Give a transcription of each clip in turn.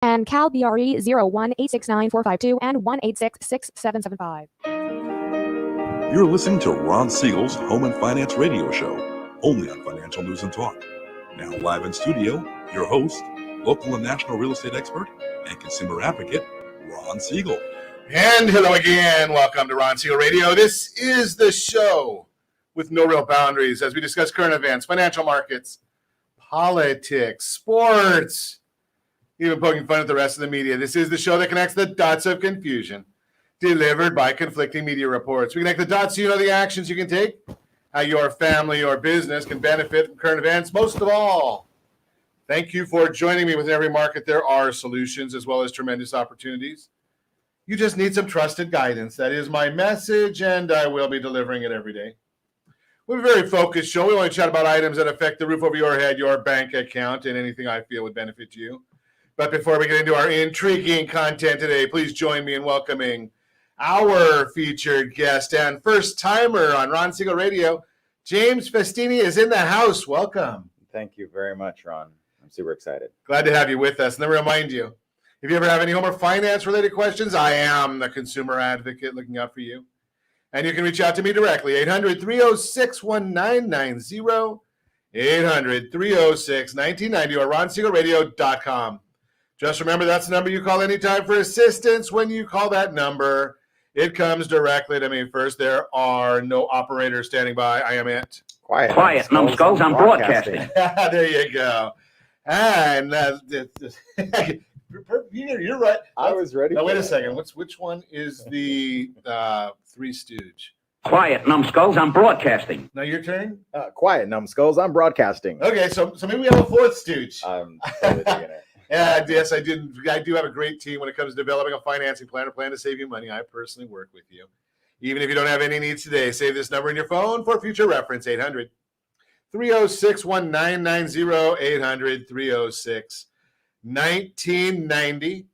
and Cal BRE 01869452 and 1866775. You're listening to Ron Siegel's Home and Finance Radio Show, only on Financial News and Talk. Now live in studio, your host, local and national real estate expert and consumer advocate, Ron Siegel. And hello again. Welcome to Ron Siegel Radio. This is the show with no real boundaries as we discuss current events, financial markets, politics, sports, even poking fun at the rest of the media. This is the show that connects the dots of confusion delivered by conflicting media reports. We connect the dots so you know the actions you can take, how your family or business can benefit from current events. Most of all, thank you for joining me. With every market, there are solutions as well as tremendous opportunities. You just need some trusted guidance. That is my message, and I will be delivering it every day. We have a very focused show. We only chat about items that affect the roof over your head, your bank account, and anything I feel would benefit you. But before we get into our intriguing content today, please join me in welcoming our featured guest and first-timer on Ron Siegel Radio. James Festini is in the house. Welcome. Thank you very much, Ron. I'm super excited. Glad to have you with us. And then remind you, if you ever have any home or finance-related questions, I am the consumer advocate looking out for you. And you can reach out to me directly, 800-306-1990, 800-306-1990, or ronsiegelradio.com. Just remember, that's the number you call anytime for assistance. When you call that number, it comes directly to me first. There are no operators standing by. I am it. Quiet, numbskulls, I'm broadcasting. There you go. And you're right. I was ready. Now, wait a second. Which one is the Three Stooge? Quiet, numbskulls, I'm broadcasting. Now your turn. Quiet, numbskulls, I'm broadcasting. Okay, so maybe we have a fourth Stooge. I'm totally digging it. Yes, I do have a great team when it comes to developing a financing plan or plan to save you money. I personally work with you. Even if you don't have any needs today, save this number in your phone for future reference, 800-306-1990, 800-306-1990.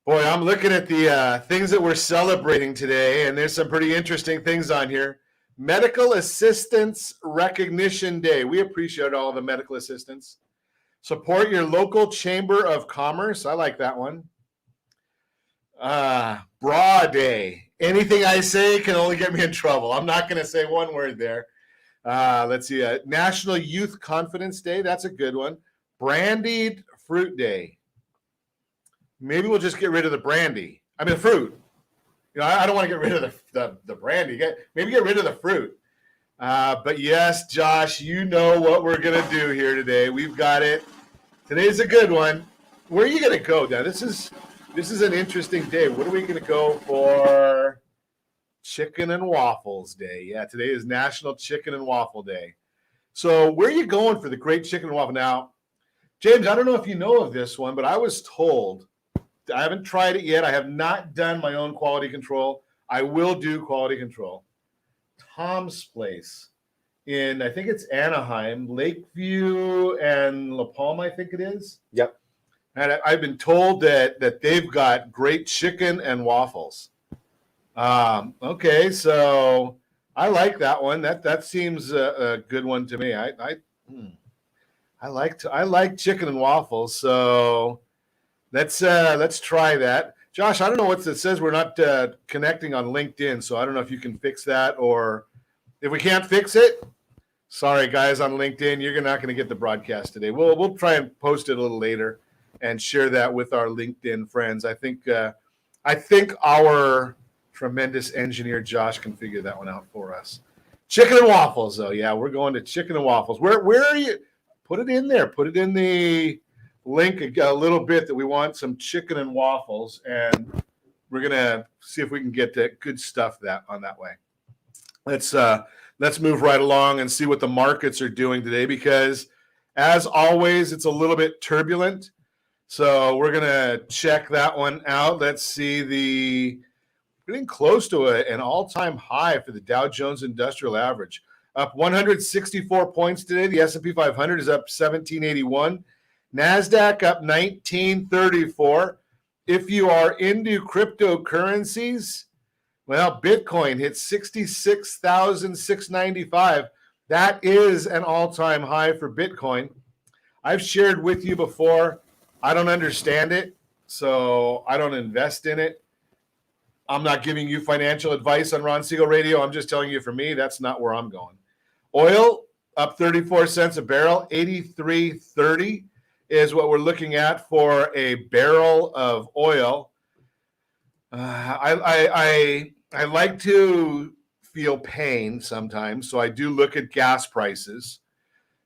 Boy, I'm looking at the things that we're celebrating today, and there's some pretty interesting things on here. Medical Assistance Recognition Day. We appreciate all the medical assistants. Support your local chamber of commerce. I like that one. Bra Day. Anything I say can only get me in trouble. I'm not going to say one word there. Let's see. National Youth Confidence Day. That's a good one. Brandied Fruit Day. Maybe we'll just get rid of the brandy. I mean, the fruit. You know, I don't want to get rid of the brandy. Maybe get rid of the fruit. But yes, Josh, you know what we're going to do here today. We've got it. Today's a good one. Where are you going to go now? This is an interesting day. What are we going to go for? Chicken and Waffles Day. Yeah, today is National Chicken and Waffle Day. So where are you going for the great chicken and waffle? Now, James, I don't know if you know of this one, but I was told, I haven't tried it yet. I have not done my own quality control. I will do quality control. Tom's Place in, I think it's Anaheim, Lakeview and La Palma, I think it is. Yep. And I've been told that they've got great chicken and waffles. Okay, so I like that one. That seems a good one to me. I like chicken and waffles. So let's try that. Josh, I don't know what it says. We're not connecting on LinkedIn, so I don't know if you can fix that, or if we can't fix it, sorry guys on LinkedIn, you're not going to get the broadcast today. We'll try and post it a little later and share that with our LinkedIn friends. I think our tremendous engineer Josh can figure that one out for us. Chicken and waffles, though. Yeah, we're going to chicken and waffles. Where are you? Put it in there. Put it in the link a little bit that we want some chicken and waffles, and we're gonna see if we can get the good stuff on that way. Let's move right along and see what the markets are doing today, because as always, it's a little bit turbulent. So we're gonna check that one out. Let's see, getting close to an all-time high for the Dow Jones Industrial Average, up 164 points today. The S&P 500 is up 1781. NASDAQ up 1934. If you are into cryptocurrencies, well, Bitcoin hit 66,695. That is an all-time high for Bitcoin. I've shared with you before, I don't understand it, so I don't invest in it. I'm not giving you financial advice on Ron Siegel Radio. I'm just telling you, for me, that's not where I'm going. Oil up 34 cents a barrel, 83.30 is what we're looking at for a barrel of oil. I like to feel pain sometimes, so I do look at gas prices.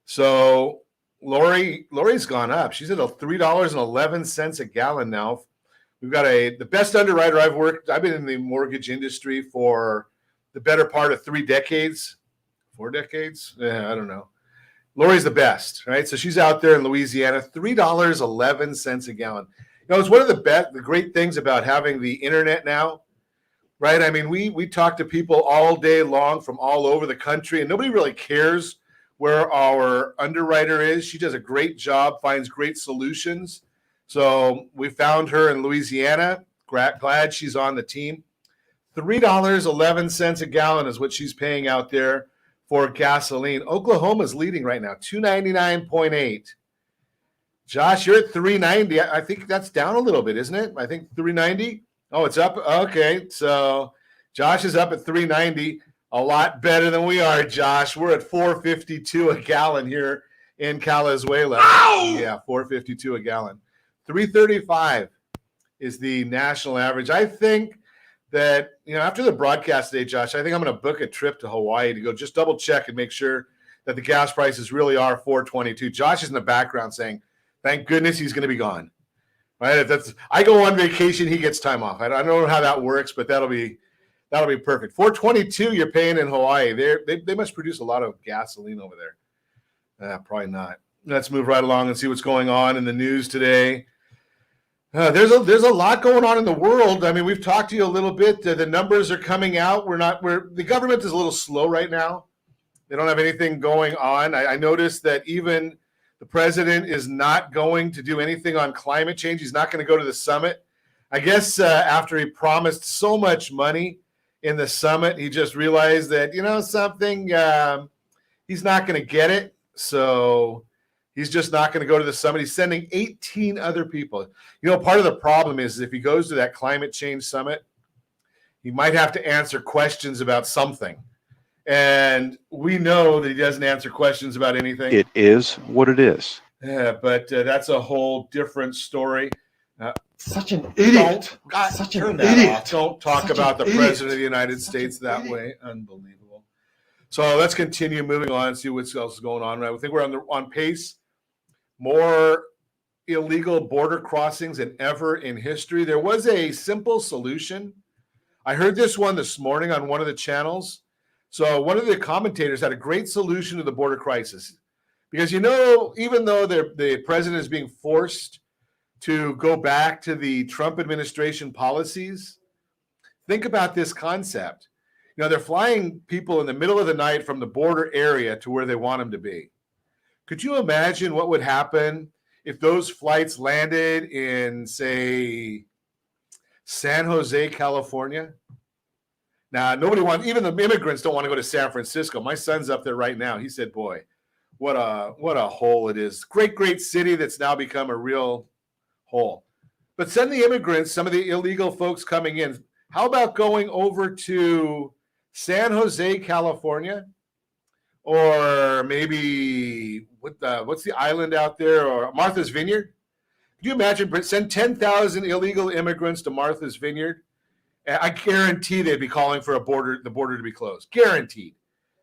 So Lori's gone up. She's at $3.11 a gallon now. We've got the best underwriter I've been in the mortgage industry for the better part of 3 decades. 4 decades? I don't know. Lori's the best, right? So she's out there in Louisiana, $3.11 a gallon. You know, it's one of the great things about having the internet now, right? I mean, we talk to people all day long from all over the country, and nobody really cares where our underwriter is. She does a great job, finds great solutions. So we found her in Louisiana. Glad she's on the team. $3.11 a gallon is what she's paying out there for gasoline. Oklahoma's leading right now, 299.8. Josh, you're at 390. I think that's down a little bit, isn't it? I think 390. Oh, it's up. Okay, so Josh is up at 390. A lot better than we are, Josh. We're at 452 a gallon here in Calizuela. Ow! Yeah, 452 a gallon. 335 is the national average. I think that, after the broadcast today, Josh, I think I'm going to book a trip to Hawaii to go just double check and make sure that the gas prices really are 422. Josh is in the background saying, thank goodness he's going to be gone. Right? I go on vacation, he gets time off. I don't know how that works, but that'll be perfect. 422 you're paying in Hawaii. They must produce a lot of gasoline over there. Probably not. Let's move right along and see what's going on in the news today. There's a lot going on in the world. I mean, we've talked to you a little bit. The numbers are coming out. The government is a little slow right now. They don't have anything going on. I noticed that even the president is not going to do anything on climate change. He's not going to go to the summit. I guess after he promised so much money in the summit, he just realized that, something, he's not going to get it. So he's just not going to go to the summit. He's sending 18 other people. Part of the problem is if he goes to that climate change summit, he might have to answer questions about something. And we know that he doesn't answer questions about anything. It is what it is. Yeah, but that's a whole different story. Such an idiot. Such an idiot. Don't talk Such about the an president idiot. of the United States that way. Unbelievable. So let's continue moving on and see what else is going on. Right, I think we're on pace. More illegal border crossings than ever in history. There was a simple solution. I heard this one this morning on one of the channels. So one of the commentators had a great solution to the border crisis. Because, even though the president is being forced to go back to the Trump administration policies, think about this concept. They're flying people in the middle of the night from the border area to where they want them to be. Could you imagine what would happen if those flights landed in, say, San Jose, California? Now, even the immigrants don't want to go to San Francisco. My son's up there right now. He said, boy, what a hole it is. Great city that's now become a real hole. But send the immigrants, some of the illegal folks coming in. How about going over to San Jose, California? Or maybe what's the island out there? Or Martha's Vineyard? Could you imagine? Send 10,000 illegal immigrants to Martha's Vineyard. I guarantee they'd be calling for the border to be closed. Guaranteed.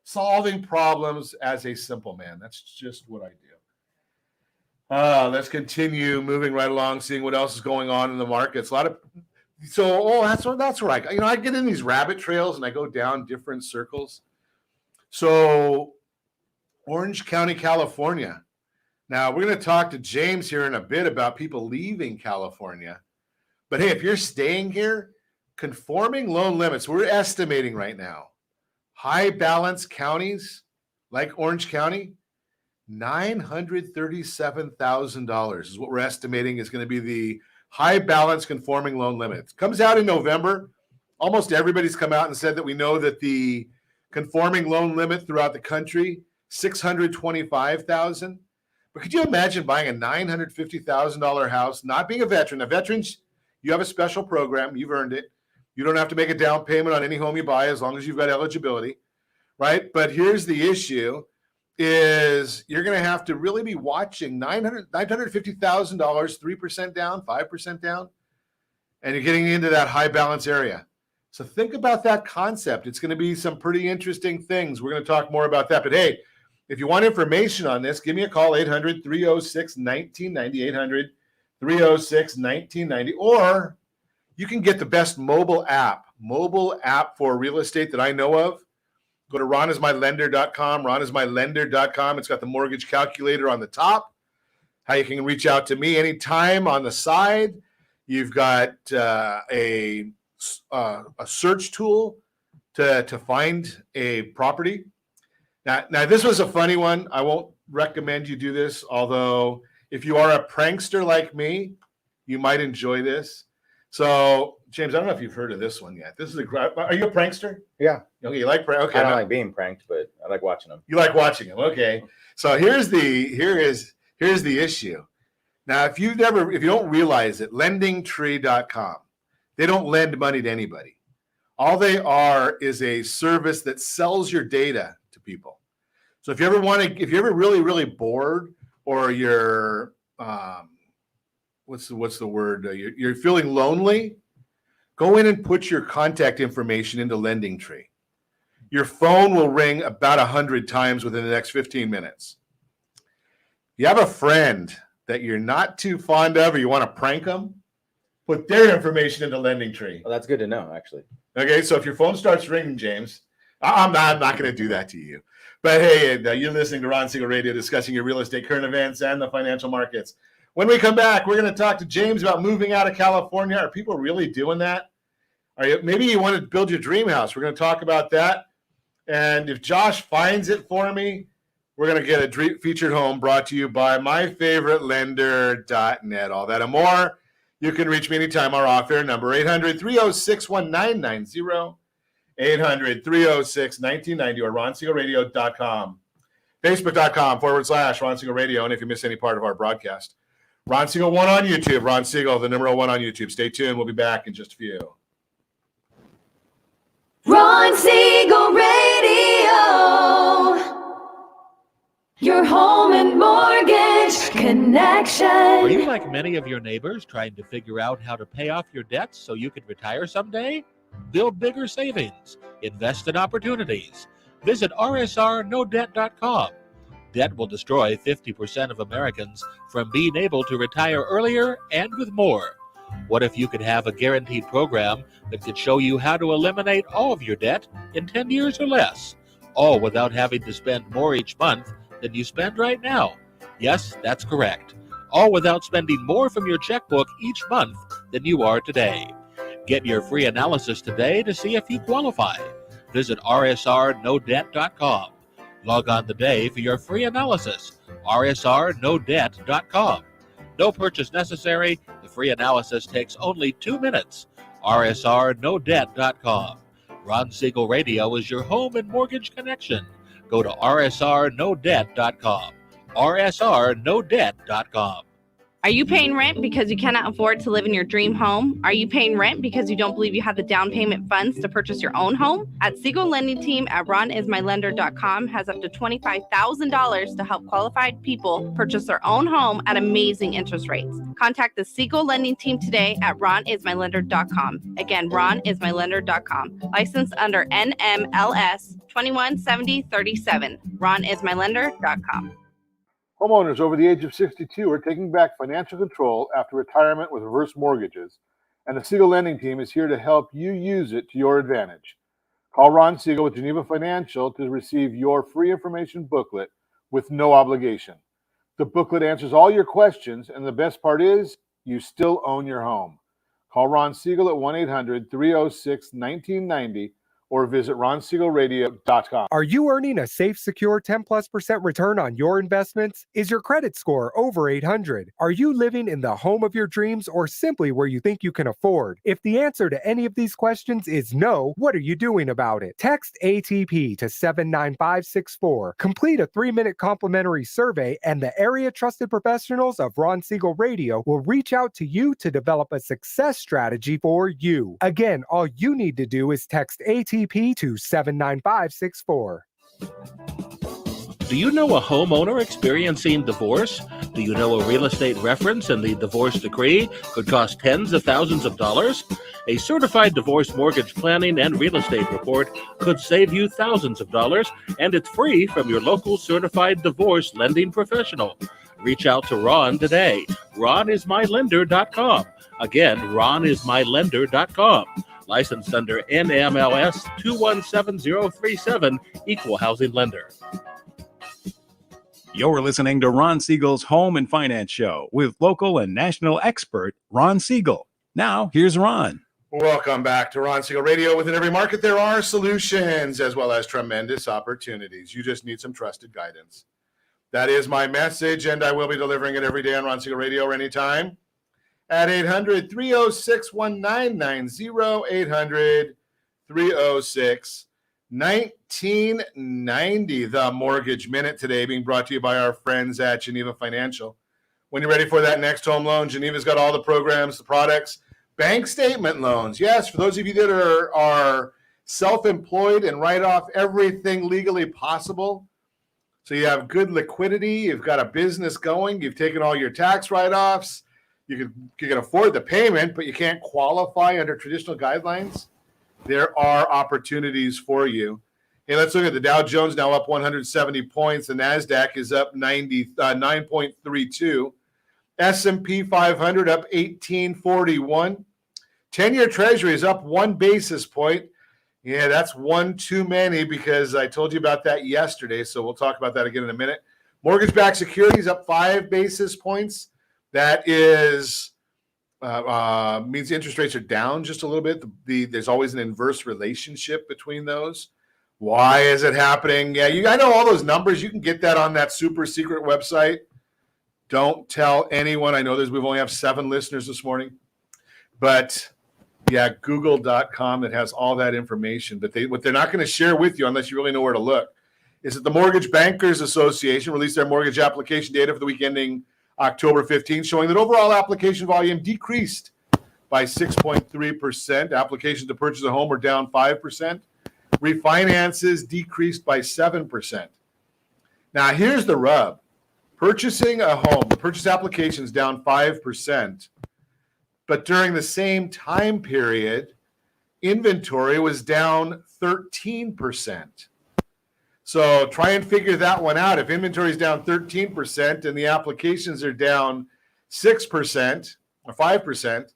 Solving problems as a simple man. That's just what I do. Let's continue moving right along, seeing what else is going on in the markets. That's where I get in these rabbit trails and I go down different circles. So Orange County, California. Now we're going to talk to James here in a bit about people leaving California. But hey, if you're staying here, conforming loan limits, we're estimating right now, high balance counties like Orange County, $937,000 is what we're estimating is going to be the high balance conforming loan limit. It comes out in November. Almost everybody's come out and said that we know that the conforming loan limit throughout the country, $625,000. But could you imagine buying a $950,000 house, not being a veteran? Now, veterans, you have a special program. You've earned it. You don't have to make a down payment on any home you buy as long as you've got eligibility, right? But here's the issue is you're going to have to really be watching $950,000, 3% down, 5% down, and you're getting into that high balance area. So think about that concept. It's going to be some pretty interesting things. We're going to talk more about that. But hey, if you want information on this, give me a call, 800-306-1990, 800-306-1990, or you can get the best mobile app for real estate that I know of. Go to ronismylender.com, ronismylender.com. It's got the mortgage calculator on the top, how you can reach out to me anytime on the side. You've got a search tool to find a property. Now, this was a funny one. I won't recommend you do this, although if you are a prankster like me, you might enjoy this. So, James, I don't know if you've heard of this one yet. Are you a prankster? Yeah. Okay, you like prank? Okay, I don't like being pranked, but I like watching them. You like watching them. Okay. So here's the issue. Now, if you don't realize it, lendingtree.com, they don't lend money to anybody. All they are is a service that sells your data to people. So if you're ever really, really bored, or you're what's the word? You're feeling lonely, go in and put your contact information into LendingTree. Your phone will ring about 100 times within the next 15 minutes. You have a friend that you're not too fond of, or you want to prank them, put their information into LendingTree. Well, that's good to know, actually. Okay, so if your phone starts ringing, James, I'm not going to do that to you. But hey, you're listening to Ron Siegel Radio, discussing your real estate, current events, and the financial markets. When we come back, we're going to talk to James about moving out of California. Are people really doing that? Maybe you want to build your dream house. We're going to talk about that. And if Josh finds it for me, we're going to get a featured home brought to you by myfavoritelender.net. All that and more. You can reach me anytime. Our off-air number, 800-306-1990, 800-306-1990, or ronsiegelradio.com, facebook.com/Ron Siegel Radio. And if you miss any part of our broadcast, Ron Siegel 1 on YouTube. Ron Siegel, the number 1 on YouTube. Stay tuned. We'll be back in just a few. Ron Siegel Radio, your home and mortgage connection. Are you like many of your neighbors trying to figure out how to pay off your debts so you can retire someday? Build bigger savings. Invest in opportunities. Visit rsrnodebt.com. Debt will destroy 50% of Americans from being able to retire earlier and with more. What if you could have a guaranteed program that could show you how to eliminate all of your debt in 10 years or less, all without having to spend more each month than you spend right now? Yes, that's correct. All without spending more from your checkbook each month than you are today. Get your free analysis today to see if you qualify. Visit rsrnodebt.com. Log on today for your free analysis. rsrnodebt.com. No purchase necessary. The free analysis takes only 2 minutes. rsrnodebt.com. Ron Siegel Radio is your home and mortgage connection. Go to rsrnodebt.com. rsrnodebt.com. Are you paying rent because you cannot afford to live in your dream home? Are you paying rent because you don't believe you have the down payment funds to purchase your own home? At Siegel Lending Team at ronismylender.com has up to $25,000 to help qualified people purchase their own home at amazing interest rates. Contact the Siegel Lending Team today at ronismylender.com. Again, ronismylender.com. Licensed under NMLS 217037. ronismylender.com. Homeowners over the age of 62 are taking back financial control after retirement with reverse mortgages, and the Siegel Lending Team is here to help you use it to your advantage. Call Ron Siegel with Geneva Financial to receive your free information booklet with no obligation. The booklet answers all your questions, and the best part is you still own your home. Call Ron Siegel at 1-800-306-1990 or visit ronsiegelradio.com. Are you earning a safe, secure 10+% return on your investments? Is your credit score over 800? Are you living in the home of your dreams or simply where you think you can afford? If the answer to any of these questions is no, what are you doing about it? Text ATP to 79564. Complete a 3-minute complimentary survey, and the area trusted professionals of Ron Siegel Radio will reach out to you to develop a success strategy for you. Again, all you need to do is text ATP to 79564. Do you know a homeowner experiencing divorce? Do you know a real estate reference and the divorce decree could cost tens of thousands of dollars? A certified divorce mortgage planning and real estate report could save you thousands of dollars, and it's free from your local certified divorce lending professional. Reach out to Ron today. RonIsMyLender.com. Again, RonIsMyLender.com. Licensed under NMLS 217037, Equal Housing Lender. You're listening to Ron Siegel's Home and Finance Show with local and national expert Ron Siegel. Now, here's Ron. Welcome back to Ron Siegel Radio. Within every market, there are solutions as well as tremendous opportunities. You just need some trusted guidance. That is my message, and I will be delivering it every day on Ron Siegel Radio or anytime at 800-306-1990, 800-306-1990. The Mortgage Minute today being brought to you by our friends at Geneva Financial. When you're ready for that next home loan, Geneva's got all the programs, the products, bank statement loans. Yes, for those of you that are self-employed and write off everything legally possible. So you have good liquidity, you've got a business going, you've taken all your tax write-offs, you can afford the payment, but you can't qualify under traditional guidelines. There are opportunities for you. Hey, let's look at the Dow Jones now up 170 points. The NASDAQ is up 9.32. S&P 500 up 1841. 10-year Treasury is up 1 basis point. Yeah, that's one too many because I told you about that yesterday, so we'll talk about that again in a minute. Mortgage-backed securities up 5 basis points. That is means interest rates are down just a little bit. There's always an inverse relationship between those. Why is it happening? Yeah, I know all those numbers. You can get that on that super secret website. Don't tell anyone. I know we only have 7 listeners this morning. But, yeah, google.com, it has all that information. But what they're not going to share with you, unless you really know where to look, is that the Mortgage Bankers Association released their mortgage application data for the week ending October 15th, showing that overall application volume decreased by 6.3%. Applications to purchase a home were down 5%. Refinances decreased by 7%. Now, here's the rub. Purchasing a home, the purchase applications down 5%, but during the same time period, inventory was down 13%. So try and figure that one out. If inventory is down 13% and the applications are down 6% or 5%,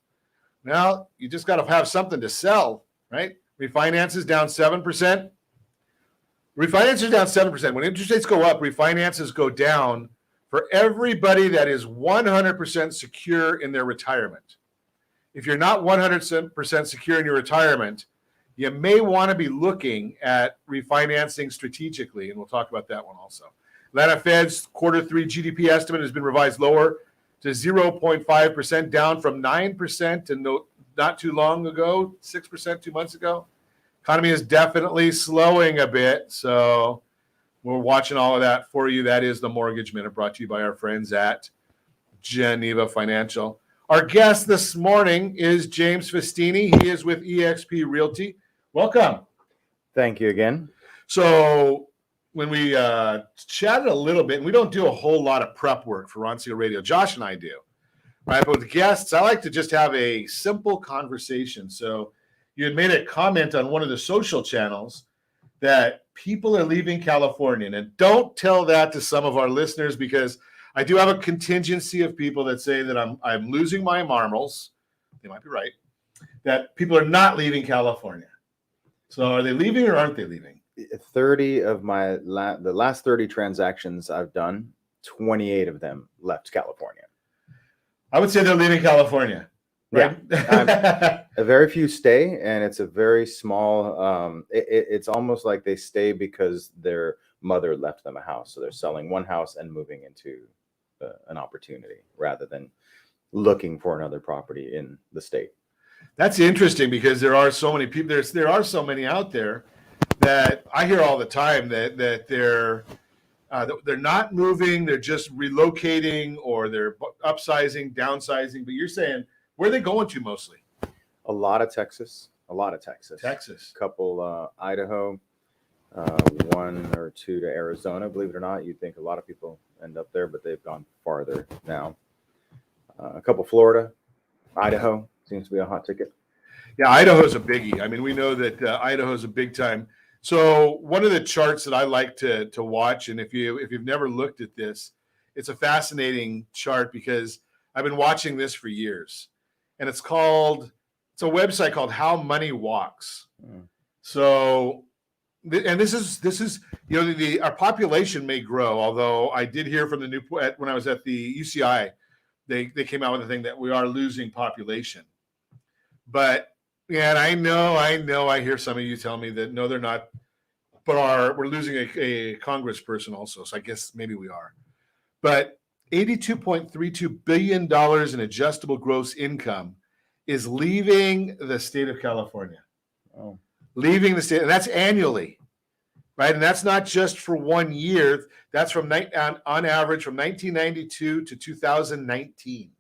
well, you just got to have something to sell, right? Refinances down 7%. Refinances down 7%. When interest rates go up, refinances go down for everybody that is 100% secure in their retirement. If you're not 100% secure in your retirement, you may want to be looking at refinancing strategically, and we'll talk about that one also. Atlanta Fed's Q3 GDP estimate has been revised lower to 0.5%, down from 9% not too long ago, 6% 2 months ago. Economy is definitely slowing a bit, so we're watching all of that for you. That is the Mortgage Minute brought to you by our friends at Geneva Financial. Our guest this morning is James Festini. He is with eXp Realty. Welcome. Thank you again. So when we chatted a little bit, and we don't do a whole lot of prep work for Ron Siegel Radio. Josh and I do. Right? But with guests, I like to just have a simple conversation. So you had made a comment on one of the social channels that people are leaving California. And don't tell that to some of our listeners, because I do have a contingency of people that say that I'm losing my marbles. They might be right. That people are not leaving California. So are they leaving or aren't they leaving? 30 of the last 30 transactions I've done, 28 of them left California. I would say they're leaving California. right? A very few stay, and it's a very small. It's almost like they stay because their mother left them a house, so they're selling one house and moving into an opportunity rather than looking for another property in the state. That's interesting because there are so many people. There are so many out there that I hear all the time that they're not moving, they're just relocating, or they're upsizing, downsizing. But you're saying, where are they going to mostly? A lot of Texas. Texas. A couple Idaho, one or two to Arizona. Believe it or not, you'd think a lot of people end up there, but they've gone farther now. A couple Florida, Idaho seems to be a hot ticket. Yeah, Idaho's a biggie. I mean, we know that Idaho's a big time. So one of the charts that I like to watch, and if you've never looked at this, it's a fascinating chart because I've been watching this for years, and it's a website called How Money Walks. So, and this is our population may grow, although I did hear from when I was at the UCI, they came out with a thing that we are losing population. But yeah, and I know I hear some of you tell me that no, they're not, but we're losing a congressperson also. So I guess maybe we are. But $82.32 billion in adjustable gross income is leaving the state of California. Oh. Leaving the state, and that's annually, right? And that's not just for 1 year. That's on average from 1992 to 2019.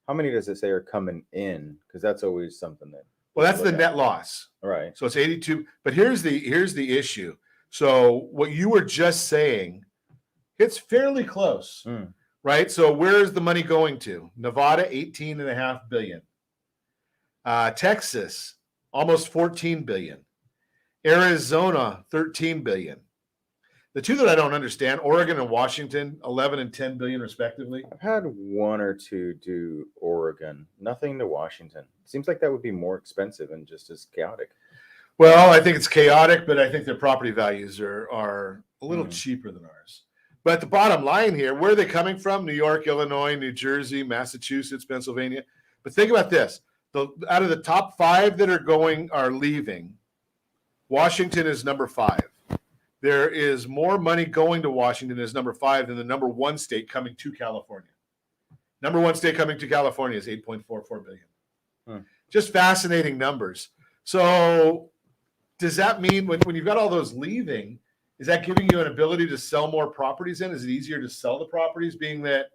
How many does it say are coming in? Because that's always something that. Well, that's the net loss. Right. So it's 82. But here's the issue. So what you were just saying, it's fairly close, right? So where's the money going to? Nevada, $18.5 billion. Texas, almost $14 billion. Arizona, $13 billion. The two that I don't understand, Oregon and Washington, 11 and 10 billion respectively. I've had one or two do Oregon, nothing to Washington. Seems like that would be more expensive and just as chaotic. Well, I think it's chaotic, but I think their property values are a little cheaper than ours. But the bottom line here, where are they coming from? New York, Illinois, New Jersey, Massachusetts, Pennsylvania. But think about this. Out of the top 5 that are leaving, Washington is number 5. There is more money going to Washington as number 5 than the number 1 state coming to California. Number 1 state coming to California is $8.44 billion. Just fascinating numbers. So does that mean when you've got all those leaving, is that giving you an ability to sell more properties in? Is it easier to sell the properties being that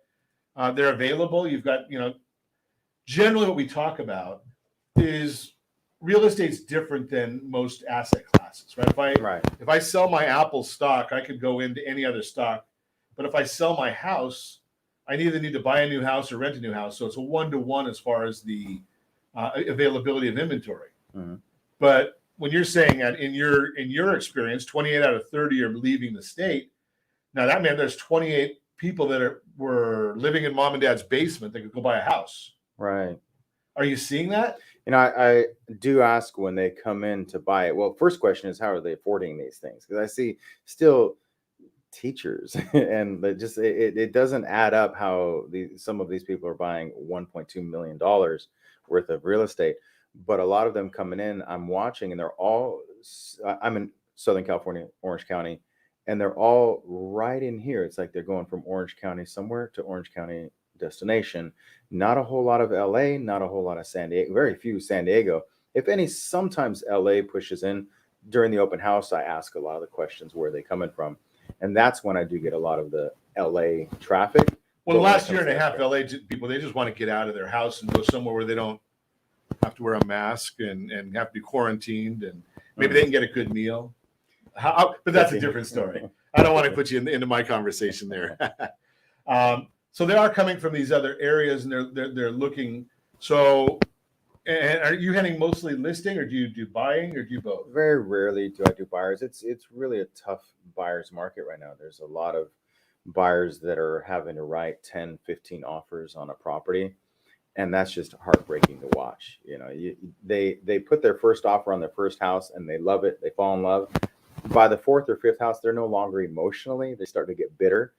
they're available? You've got, generally what we talk about is real estate's different than most asset classes, right? If I sell my Apple stock, I could go into any other stock. But if I sell my house, I either need to buy a new house or rent a new house. So it's a 1-to-1 as far as the availability of inventory. But when you're saying that in your experience, 28 out of 30 are leaving the state. Now that meant there's 28 people that were living in mom and dad's basement that could go buy a house. Right. Are you seeing that? I do ask when they come in to buy it. Well, first question is, how are they affording these things? Because I see still teachers and it doesn't add up how some of these people are buying $1.2 million worth of real estate. But a lot of them coming in, I'm watching, and I'm in Southern California, Orange County, and they're all right in here. It's like they're going from Orange County somewhere to Orange County destination. Not a whole lot of LA, not a whole lot of San Diego, very few San Diego. If any, sometimes LA pushes in. During the open house, I ask a lot of the questions, where are they coming from? And that's when I do get a lot of the LA traffic. Well, the last year and a half, LA people, they just want to get out of their house and go somewhere where they don't have to wear a mask and have to be quarantined, and maybe they can get a good meal. But that's a different story. I don't want to put you into my conversation there. So they are coming from these other areas, and they're looking. So, and are you heading mostly listing, or do you do buying, or do you both? Very rarely do I do buyers. It's really a tough buyer's market right now. There's a lot of buyers that are having to write 10, 15 offers on a property, and that's just heartbreaking to watch. They put their first offer on their first house, and they love it. They fall in love. By the 4th or 5th house, they're no longer emotionally. They start to get bitter.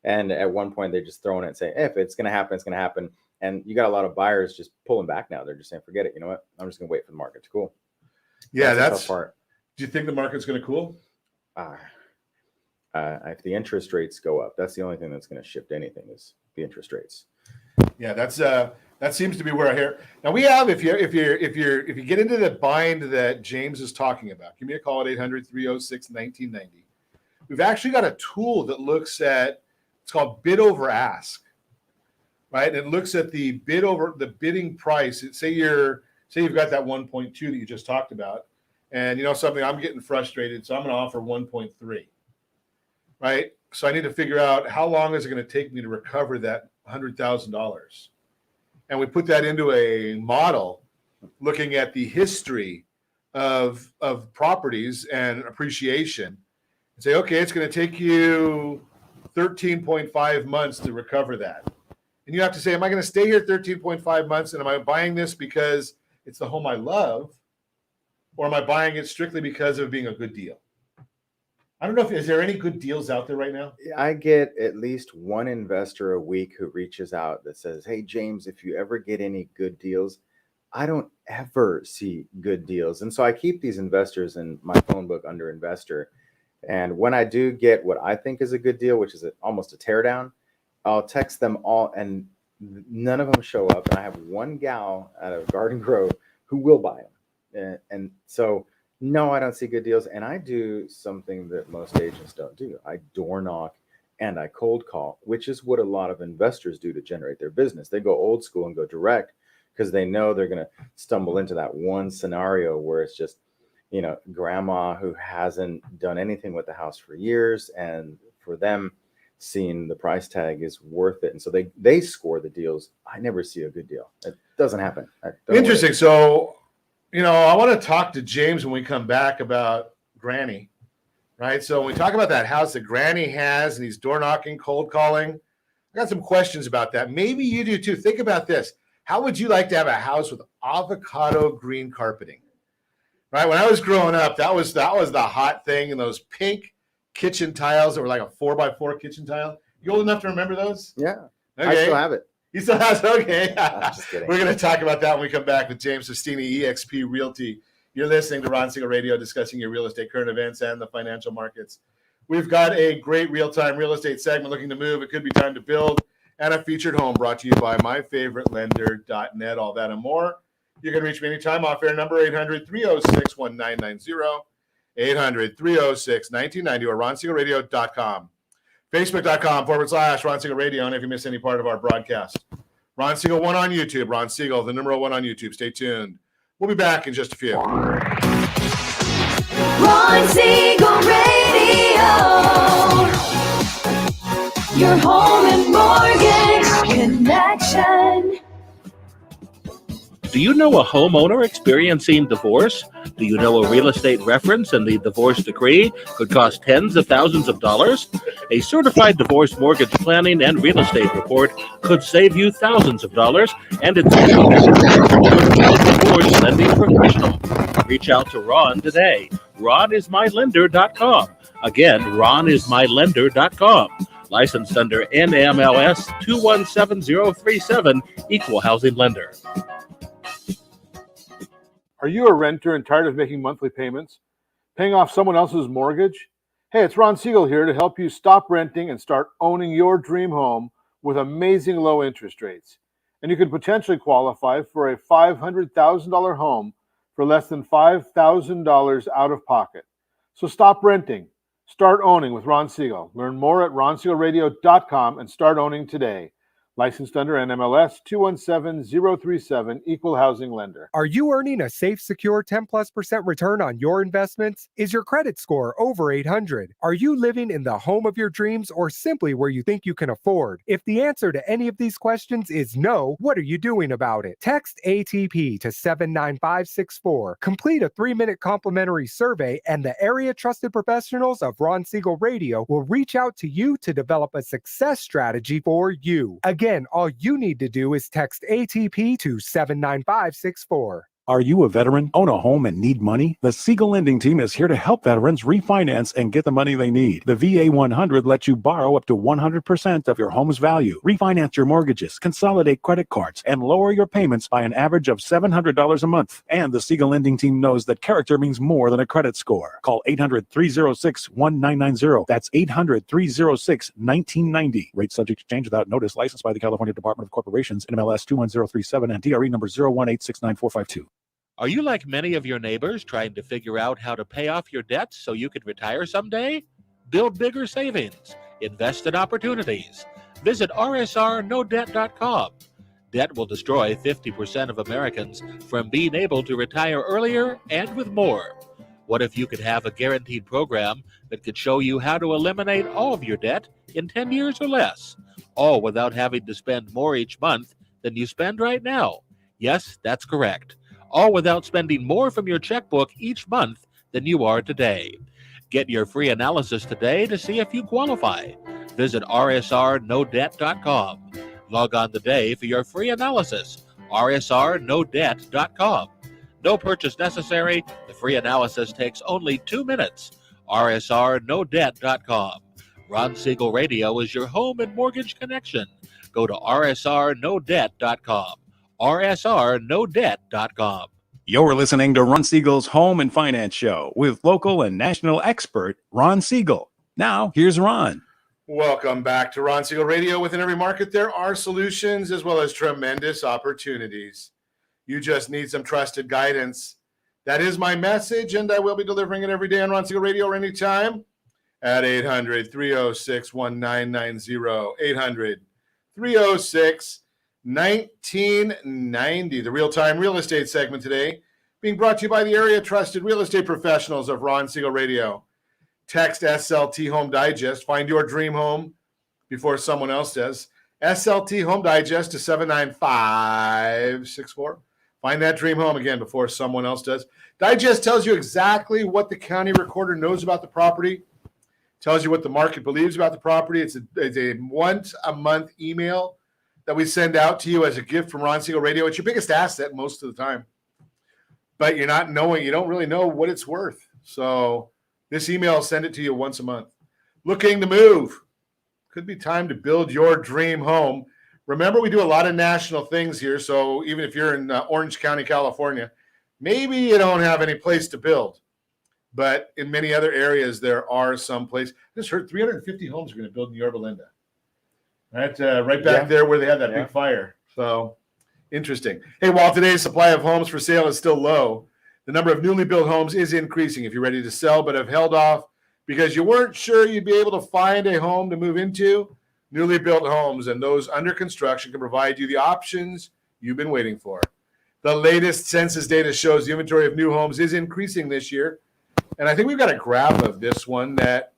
And at one point, they're just throwing it and saying, if it's going to happen, it's going to happen. And you got a lot of buyers just pulling back now. They're just saying, forget it. You know what? I'm just going to wait for the market to cool. Yeah, that's the tough part. Do you think the market's going to cool? If the interest rates go up, that's the only thing that's going to shift anything is the interest rates. Yeah, that seems to be where I hear. Now we have, if you get into the bind that James is talking about, give me a call at 800-306-1990. We've actually got a tool that looks at, it's called bid over ask, right? And it looks at the bidding price. Say you've got that 1.2 that you just talked about, and you know something, I'm getting frustrated, so I'm going to offer 1.3, right? So I need to figure out how long is it going to take me to recover that $100,000, and we put that into a model looking at the history of properties and appreciation, and say, okay, it's going to take you 13.5 months to recover that. And you have to say, am I going to stay here 13.5 months, and am I buying this because it's the home I love, or am I buying it strictly because of being a good deal? I don't know is there any good deals out there right now? I get at least one investor a week who reaches out that says, hey, James, if you ever get any good deals, I don't ever see good deals. And so I keep these investors in my phone book under investor. And when I do get what I think is a good deal, which is almost a teardown, I'll text them all and none of them show up. And I have one gal out of Garden Grove who will buy them. And so no, I don't see good deals. And I do something that most agents don't do. I door knock and I cold call, which is what a lot of investors do to generate their business. They go old school and go direct because they know they're going to stumble into that one scenario where it's just, you know, grandma who hasn't done anything with the house for years. And for them, seeing the price tag is worth it. And so they score the deals. I never see a good deal. It doesn't happen. Interesting. So, you know, I want to talk to James when we come back about Granny, right? So when we talk about that house that Granny has and he's door knocking, cold calling, I got some questions about that. Maybe you do too. Think about this. How would you like to have a house with avocado green carpeting? Right? When I was growing up, that was the hot thing, and those pink kitchen tiles that were like a 4x4 kitchen tile. You old enough to remember those? Yeah. Okay. I still have it. You still have it? Okay. Just kidding. We're going to talk about that when we come back with James Festini, eXp Realty. You're listening to Ron Siegel Radio, discussing your real estate current events and the financial markets. We've got a great real-time real estate segment, Looking to Move. It could be time to build, and a featured home brought to you by myfavoritelender.net. All that and more. You can reach me anytime off air number 800-306-1990, 800-306-1990, or ronsiegelradio.com. Facebook.com/Ron Siegel Radio. And if you miss any part of our broadcast, Ron Siegel 1 on YouTube. Ron Siegel, the number 1 on YouTube. Stay tuned. We'll be back in just a few. Ron Siegel Radio. Your home and mortgage connection. Do you know a homeowner experiencing divorce? Do you know a real estate reference and the divorce decree could cost tens of thousands of dollars? A certified divorce mortgage planning and real estate report could save you thousands of dollars, and it's a divorce lending professional. Reach out to Ron today. RonIsMyLender.com. Again, RonIsMyLender.com. Licensed under NMLS 217037, Equal Housing Lender. Are you a renter and tired of making monthly payments? Paying off someone else's mortgage? Hey, it's Ron Siegel here to help you stop renting and start owning your dream home with amazing low interest rates. And you could potentially qualify for a $500,000 home for less than $5,000 out of pocket. So stop renting. Start owning with Ron Siegel. Learn more at ronsiegelradio.com and start owning today. Licensed under NMLS 217037, Equal Housing Lender. Are you earning a safe, secure 10+% return on your investments? Is your credit score over 800? Are you living in the home of your dreams or simply where you think you can afford? If the answer to any of these questions is no, what are you doing about it? Text ATP to 79564. Complete a 3-minute complimentary survey, and the area trusted professionals of Ron Siegel Radio will reach out to you to develop a success strategy for you. Again, all you need to do is text ATP to 79564. Are you a veteran, own a home, and need money? The Siegel Lending Team is here to help veterans refinance and get the money they need. The VA 100 lets you borrow up to 100% of your home's value, refinance your mortgages, consolidate credit cards, and lower your payments by an average of $700 a month. And the Siegel Lending Team knows that character means more than a credit score. Call 800-306-1990. That's 800-306-1990. Rate subject to change without notice. Licensed by the California Department of Corporations, NMLS 21037, and DRE number 018694552. Are you like many of your neighbors trying to figure out how to pay off your debts so you can retire someday? Build bigger savings. Invest in opportunities. Visit rsrnodebt.com. Debt will destroy 50% of Americans from being able to retire earlier and with more. What if you could have a guaranteed program that could show you how to eliminate all of your debt in 10 years or less, all without having to spend more each month than you spend right now? Yes, that's correct. All without spending more from your checkbook each month than you are today. Get your free analysis today to see if you qualify. Visit rsrnodebt.com. Log on today for your free analysis. rsrnodebt.com. No purchase necessary. The free analysis takes only 2 minutes. rsrnodebt.com. Ron Siegel Radio is your home and mortgage connection. Go to rsrnodebt.com. rsrnodebt.com. You're listening to Ron Siegel's Home and Finance Show with local and national expert Ron Siegel. Now, here's Ron. Welcome back to Ron Siegel Radio. Within every market, there are solutions as well as tremendous opportunities. You just need some trusted guidance. That is my message, and I will be delivering it every day on Ron Siegel Radio or anytime at 800-306-1990, 800-306-1990. The real-time real estate segment today being brought to you by the area trusted real estate professionals of Ron Siegel Radio. Text SLT Home Digest. Find your dream home before someone else does. SLT Home Digest to 79564. Find that dream home again before someone else does. Digest tells you exactly what the county recorder knows about the property. Tells you what the market believes about the property. It's a once a month email that we send out to you as a gift from Ron Siegel Radio. It's your biggest asset most of the time. But you don't really know what it's worth. So this email will send it to you once a month. Looking to move. Could be time to build your dream home. Remember, we do a lot of national things here. So even if you're in Orange County, California, maybe you don't have any place to build. But in many other areas, there are some places. I just heard 350 homes are going to build in Yorba Linda. Right back there where they had that big fire. So interesting. Hey, while today's supply of homes for sale is still low, the number of newly built homes is increasing. If you're ready to sell but have held off because you weren't sure you'd be able to find a home to move into, newly built homes and those under construction can provide you the options you've been waiting for. The latest census data shows the inventory of new homes is increasing this year. And I think we've got a graph of this one that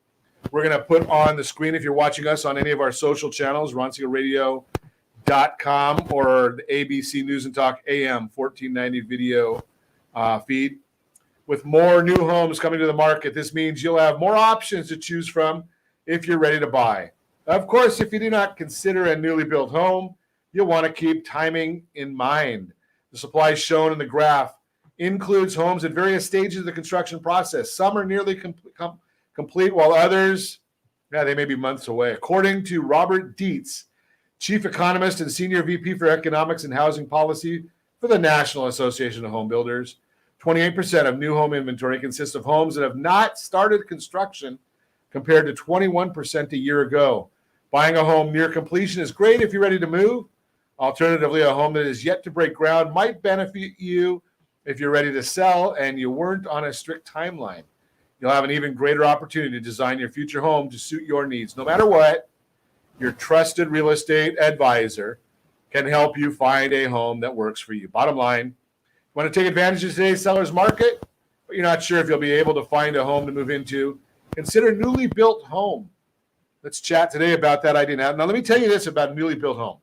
we're going to put on the screen if you're watching us on any of our social channels, RonSiegelRadio.com or the ABC News and Talk AM 1490 video feed. With more new homes coming to the market, this means you'll have more options to choose from if you're ready to buy. Of course, if you do not consider a newly built home, you'll want to keep timing in mind. The supply shown in the graph includes homes at various stages of the construction process. Some are nearly complete, while others, they may be months away. According to Robert Dietz, Chief Economist and Senior VP for Economics and Housing Policy for the National Association of Home Builders, 28% of new home inventory consists of homes that have not started construction compared to 21% a year ago. Buying a home near completion is great if you're ready to move. Alternatively, a home that is yet to break ground might benefit you if you're ready to sell and you weren't on a strict timeline. You'll have an even greater opportunity to design your future home to suit your needs. No matter what, your trusted real estate advisor can help you find a home that works for you. Bottom line, you want to take advantage of today's seller's market, but you're not sure if you'll be able to find a home to move into, consider newly built home. Let's chat today about that idea. Now, let me tell you this about newly built home.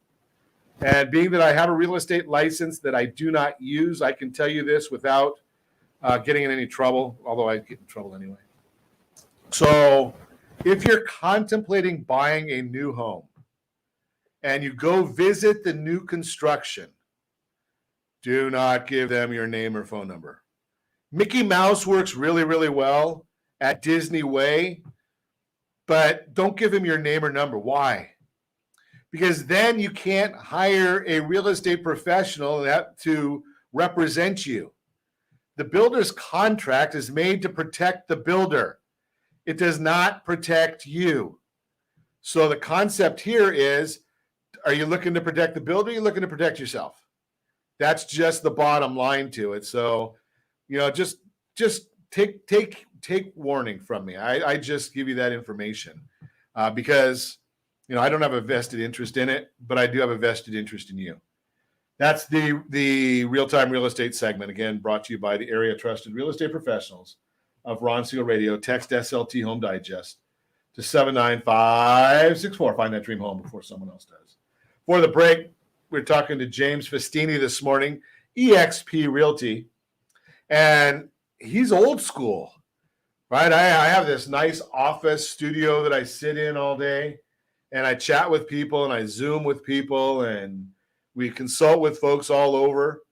And being that I have a real estate license that I do not use, I can tell you this without getting in any trouble, although I get in trouble anyway. So if you're contemplating buying a new home and you go visit the new construction, Do not give them your name or phone number. Mickey Mouse works really, really well at Disney Way, but don't give him your name or number. Why? Because then you can't hire a real estate professional to represent you. The builder's contract is made to protect the builder. It does not protect you. So the concept here is, are you looking to protect the builder? Or are you looking to protect yourself? That's just the bottom line to it. So, just take warning from me. I just give you that information because, I don't have a vested interest in it, but I do have a vested interest in you. That's the real-time real estate segment, again, brought to you by the area trusted real estate professionals of Ron Siegel Radio. Text SLT Home Digest to 79564. Find that dream home before someone else does. For the break, we're talking to James Festini this morning, EXP Realty, and he's old school, right? I have this nice office studio that I sit in all day, and I chat with people, and I Zoom with people, and we consult with folks all over.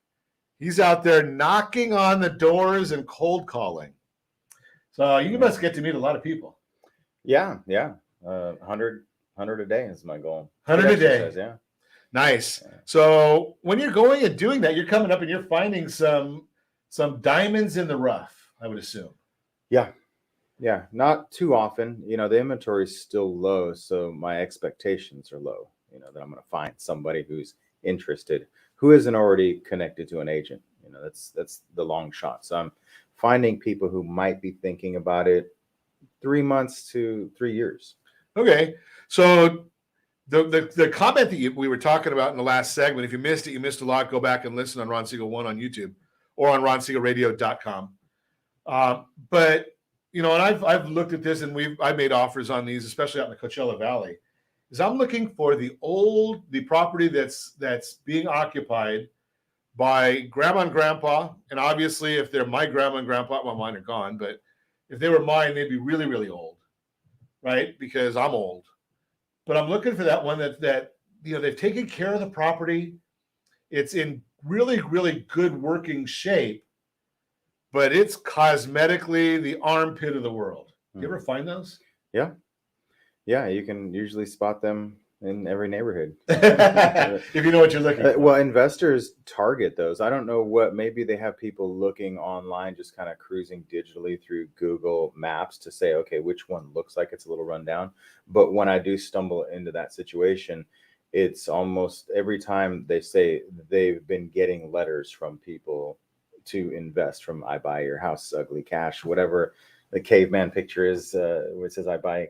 He's out there knocking on the doors and cold calling. So you must get to meet a lot of people. Yeah. 100 a day is my goal. 100 a day. Yeah. Nice. So when you're going and doing that, you're coming up and you're finding some diamonds in the rough, I would assume. Yeah. Not too often. The inventory is still low, so my expectations are low. That I'm going to find somebody who's interested, who isn't already connected to an agent. That's the long shot. So I'm finding people who might be thinking about it 3 months to 3 years. Okay. So the comment that we were talking about in the last segment, if you missed it, you missed a lot. Go back and listen on Ron Siegel 1 on YouTube or on ronsiegelradio.com. But, and I've looked at this and I've made offers on these, especially out in the Coachella Valley, is I'm looking for the property that's being occupied by grandma and grandpa. And obviously, if they're my grandma and grandpa, well, mine are gone, but if they were mine, they'd be really, really old, right? Because I'm old. But I'm looking for that one that they've taken care of the property. It's in really, really good working shape, but it's cosmetically the armpit of the world. You ever find those? Yeah, you can usually spot them in every neighborhood. If you know what you're looking for. Well, investors target those. I don't know maybe they have people looking online, just kind of cruising digitally through Google Maps to say, okay, which one looks like it's a little rundown. But when I do stumble into that situation, it's almost every time they say they've been getting letters from people to invest from I buy your house, ugly cash, whatever the caveman picture is, where it says I buy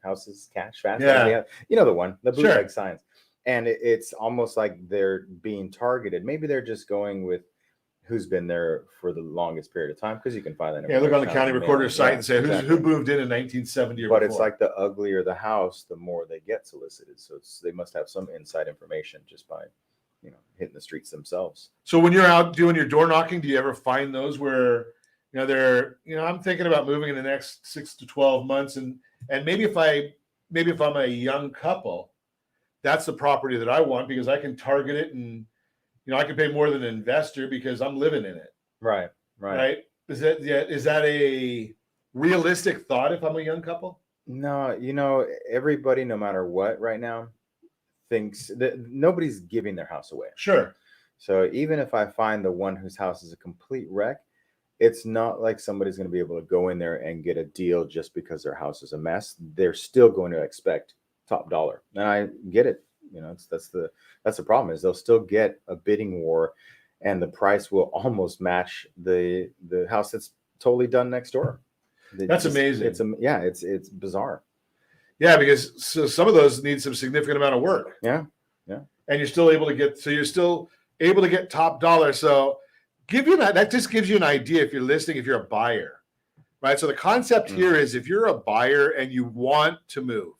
houses cash fast. Yeah. The one, the bootleg signs. And it's almost like they're being targeted. Maybe they're just going with who's been there for the longest period of time, because you can find that. Yeah, look on the county recorder's site and say who moved in 1970 or But before. it's like the uglier the house, the more they get solicited. So they must have some inside information just by hitting the streets themselves. So when you're out doing your door knocking, do you ever find those where I'm thinking about moving in the next 6 to 12 months, and maybe if I'm a young couple, that's the property that I want because I can target it, and I can pay more than an investor because I'm living in it. Right. Is that a realistic thought if I'm a young couple? No, everybody, no matter what, right now, thinks that nobody's giving their house away. Sure. So even if I find the one whose house is a complete wreck, it's not like somebody's going to be able to go in there and get a deal just because their house is a mess. They're still going to expect top dollar. And I get it. That's the problem, is they'll still get a bidding war, and the price will almost match the house that's totally done next door. That's amazing. It's bizarre. Yeah, because some of those need some significant amount of work. Yeah. And you're still able to get top dollar. So that just gives you an idea if you're listening, if you're a buyer, right? So the concept here is if you're a buyer and you want to move.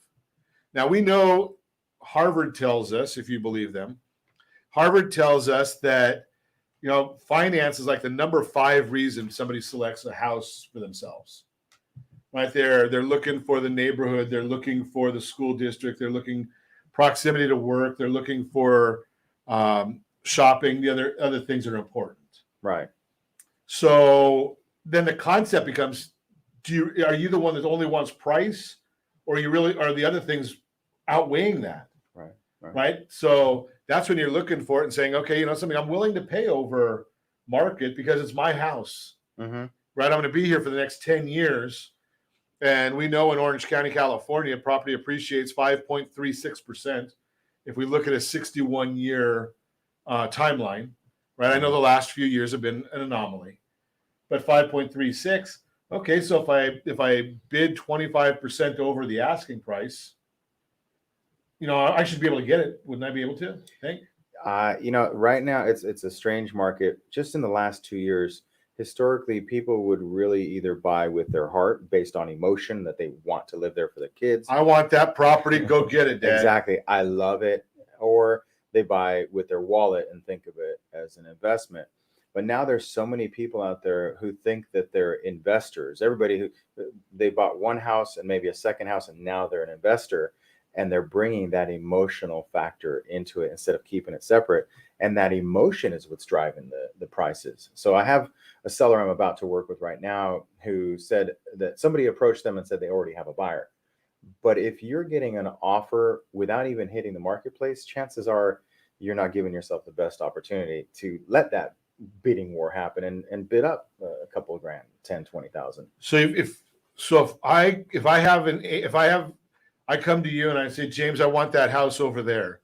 Now we know Harvard tells us, if you believe them, Harvard tells us that, finance is like the number 5 reason somebody selects a house for themselves. Right there, they're looking for the neighborhood, they're looking for the school district, they're looking proximity to work, they're looking for shopping, the other things that are important. Right. So then the concept becomes: are you the one that only wants price, or are the other things outweighing that? Right. So that's when you're looking for it and saying, okay, something I'm willing to pay over market because it's my house. Mm-hmm. Right. I'm going to be here for the next 10 years. And we know in Orange County, California, property appreciates 5.36%. If we look at a 61-year timeline, right? I know the last few years have been an anomaly, but 5.36. Okay, so if I bid 25% over the asking price, I should be able to get it. Wouldn't I be able to? Think? Right now it's a strange market. Just in the last 2 years, historically, people would really either buy with their heart based on emotion that they want to live there for the kids. I want that property. Go get it, Dad. Exactly. I love it. Or they buy with their wallet and think of it as an investment. But now there's so many people out there who think that they're investors. Everybody who they bought one house and maybe a second house, and now they're an investor, and they're bringing that emotional factor into it instead of keeping it separate. And that emotion is what's driving the prices. So I have a seller I'm about to work with right now who said that somebody approached them and said they already have a buyer. But if you're getting an offer without even hitting the marketplace, chances are you're not giving yourself the best opportunity to let that bidding war happen and bid up a couple of grand, 10, 20,000. So if I come to you and I say, James, I want that house over there,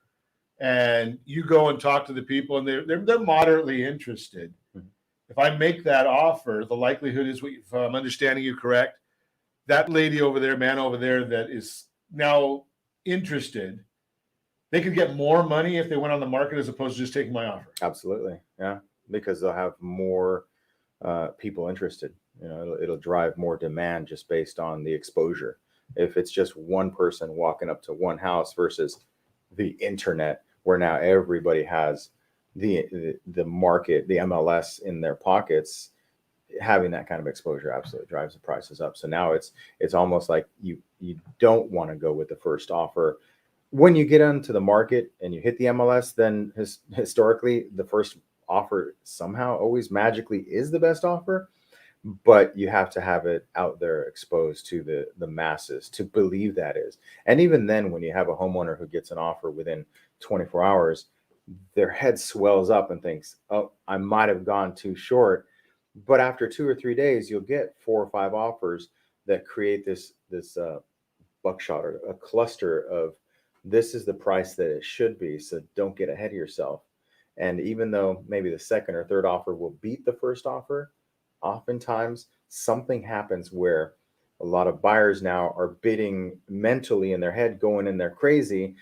and you go and talk to the people and they're moderately interested. Mm-hmm. If I make that offer, the likelihood is, if I'm understanding you correct, that lady over there, man over there that is now interested, they could get more money if they went on the market as opposed to just taking my offer. Absolutely. Yeah. Because they'll have more people interested. It'll drive more demand just based on the exposure. If it's just one person walking up to one house versus the internet, where now everybody has the market, the MLS in their pockets, having that kind of exposure absolutely drives the prices up. So now it's almost like you don't want to go with the first offer. When you get onto the market and you hit the MLS, then historically the first offer somehow always magically is the best offer, but you have to have it out there exposed to the masses to believe that is. And even then, when you have a homeowner who gets an offer within 24 hours, their head swells up and thinks, oh, I might have gone too short. But after 2 or 3 days, you'll get 4 or 5 offers that create this buckshot or a cluster of, this is the price that it should be. So don't get ahead of yourself. And even though maybe the second or third offer will beat the first offer, oftentimes something happens where a lot of buyers now are bidding mentally in their head, going in there crazy.